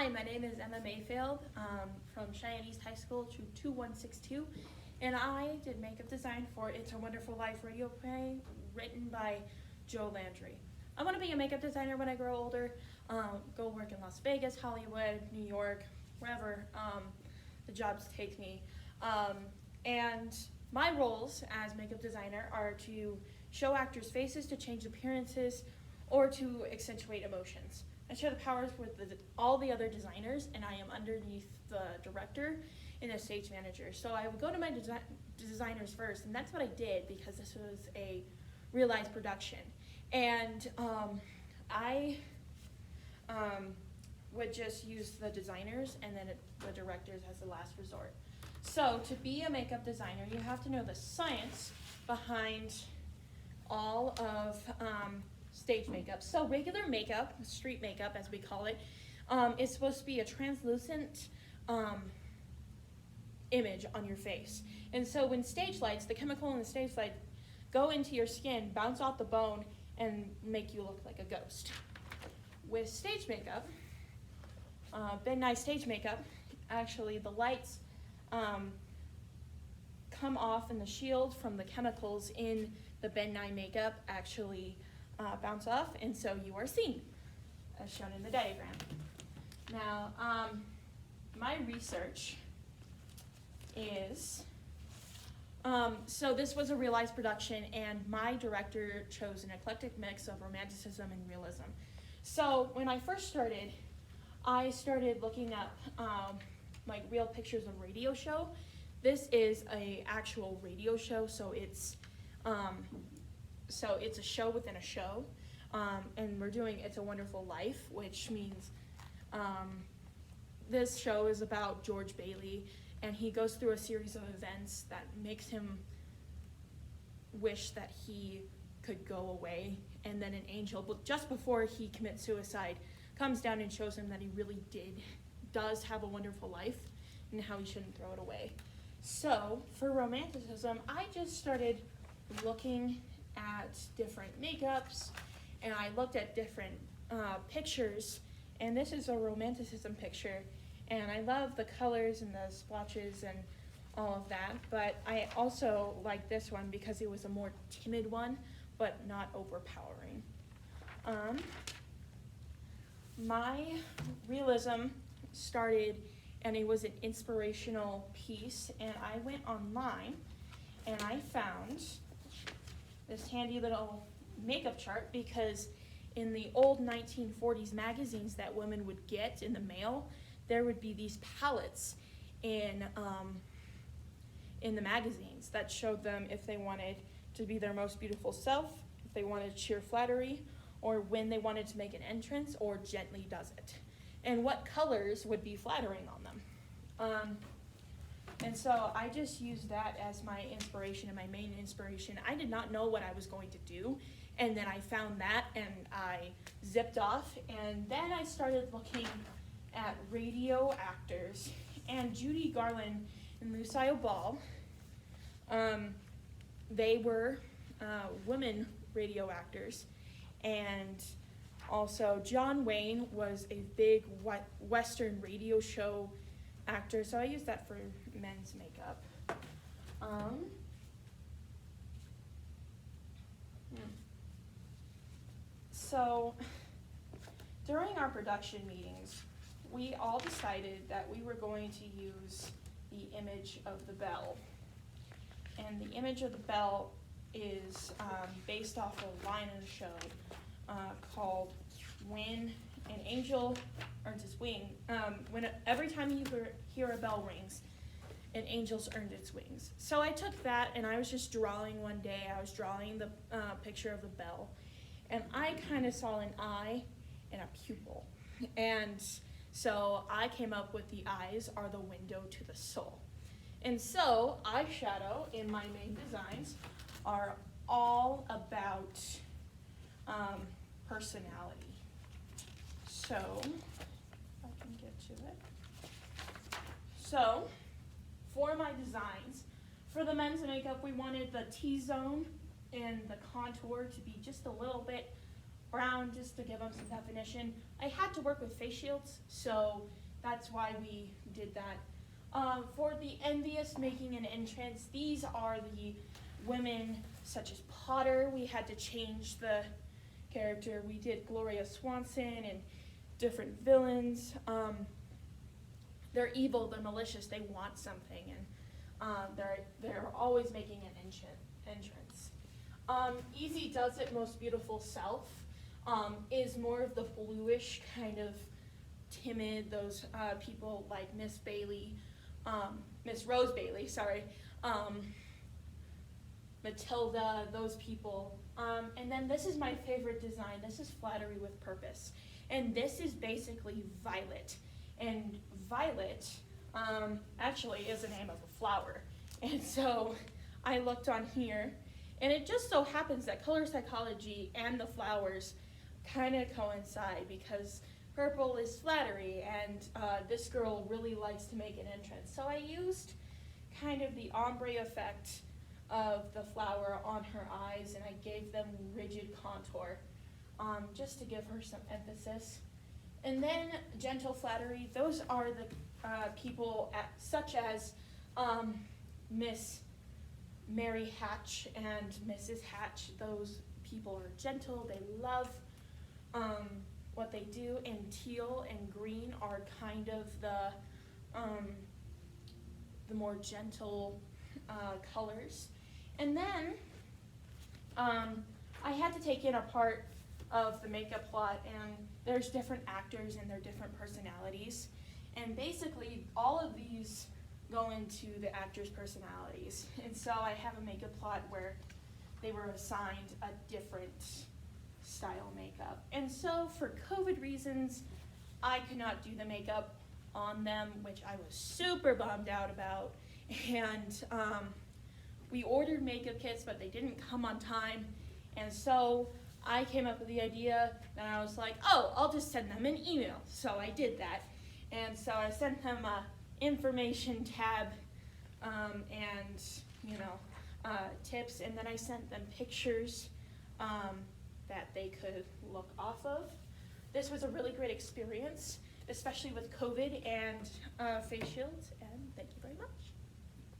Hi, my name is Emma Mayfield from Cheyenne East High School 2162, and I did makeup design for It's a Wonderful Life radio play written by Joe Landry. I want to be a makeup designer when I grow older, go work in Las Vegas, Hollywood, New York, wherever the jobs take me. And my roles as makeup designer are to show actors' faces, to change appearances, or to accentuate emotions. I share the powers with all the other designers, and I am underneath the director and the stage manager. So I would go to my designers first, and that's what I did because this was a realized production. And I would just use the designers and then the directors as the last resort. So to be a makeup designer, you have to know the science behind all of stage makeup. So regular makeup, street makeup as we call it, is supposed to be a translucent image on your face. And so when stage lights, the chemical in the stage light go into your skin, bounce off the bone, and make you look like a ghost. With stage makeup, Ben Nye stage makeup, actually the lights come off and the shield from the chemicals in the Ben Nye makeup actually bounce off, and so you are seen, as shown in the diagram. Now, my research is, so this was a realized production, and my director chose an eclectic mix of romanticism and realism. So when I first started, I started looking up like real pictures of radio show. This is a actual radio show, so it's a show within a show, and we're doing It's a Wonderful Life, which means this show is about George Bailey, and he goes through a series of events that makes him wish that he could go away, and then an angel, but just before he commits suicide, comes down and shows him that he really does have a wonderful life, and how he shouldn't throw it away. So for romanticism, I just started looking at different makeups, and I looked at different pictures, and this is a romanticism picture, and I love the colors and the splotches and all of that, but I also like this one because it was a more timid one, but not overpowering. My realism started, and it was an inspirational piece, and I went online and I found this handy little makeup chart, because in the old 1940s magazines that women would get in the mail, there would be these palettes in the magazines that showed them if they wanted to be their most beautiful self, if they wanted sheer flattery, or when they wanted to make an entrance, or gently does it, and what colors would be flattering on them. And so I just used that as my inspiration and my main inspiration. I did not know what I was going to do, and then I found that and I zipped off, and then I started looking at radio actors, and Judy Garland and Lucille Ball, they were women radio actors, and also John Wayne was a big Western radio show actor, so I used that for men's makeup. So during our production meetings, we all decided that we were going to use the image of the bell. And the image of the bell is based off a line in the show called "When an Angel Earns Its Wing." Every time you hear a bell rings, an angel's earned its wings. So I took that, and I was just drawing one day. I was drawing the picture of the bell, and I kind of saw an eye and a pupil. And so I came up with the eyes are the window to the soul. And so eyeshadow in my main designs are all about personality. So, if I can get to it. So, for my designs, for the men's makeup, we wanted the T-zone and the contour to be just a little bit brown, just to give them some definition. I had to work with face shields, so that's why we did that. For the envious making an entrance, these are the women such as Potter. We had to change the character. We did Gloria Swanson and different villains. They're evil, they're malicious, they want something, and they're always making an entrance. Easy Does It Most Beautiful Self is more of the bluish kind of timid, those people like Miss Rose Bailey, Matilda, those people. And then this is my favorite design. This is Flattery with Purpose. And this is basically Violet. And Violet actually is the name of a flower. And so I looked on here, and it just so happens that color psychology and the flowers kind of coincide, because purple is flattery, and this girl really likes to make an entrance. So I used kind of the ombre effect of the flower on her eyes, and I gave them rigid contour just to give her some emphasis. And then gentle flattery, those are the people such as Miss Mary Hatch and Mrs. Hatch. Those people are gentle, they love what they do, and teal and green are kind of the more gentle colors. And then I had to take in a part of the makeup plot, and there's different actors and their different personalities, and basically all of these go into the actors' personalities. And so I have a makeup plot where they were assigned a different style makeup. And so for COVID reasons, I could not do the makeup on them, which I was super bummed out about. And we ordered makeup kits, but they didn't come on time. And so I came up with the idea, and I was like, oh, I'll just send them an email. So I did that. And so I sent them a information tab and tips, and then I sent them pictures that they could look off of. This was a really great experience, especially with COVID and face shields, and thank you very much.